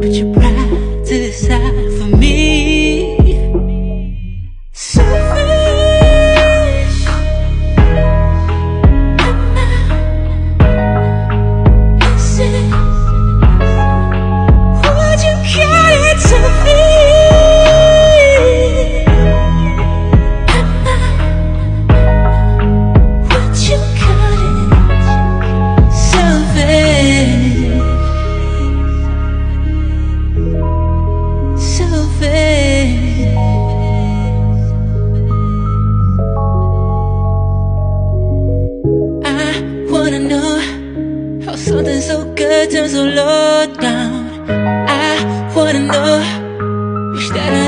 Put your pride to the side for me. Selfish. Is it? Would you call it selfish? Would you call it selfish? I wanna know how something so good turns so low down. I wanna know, wish that I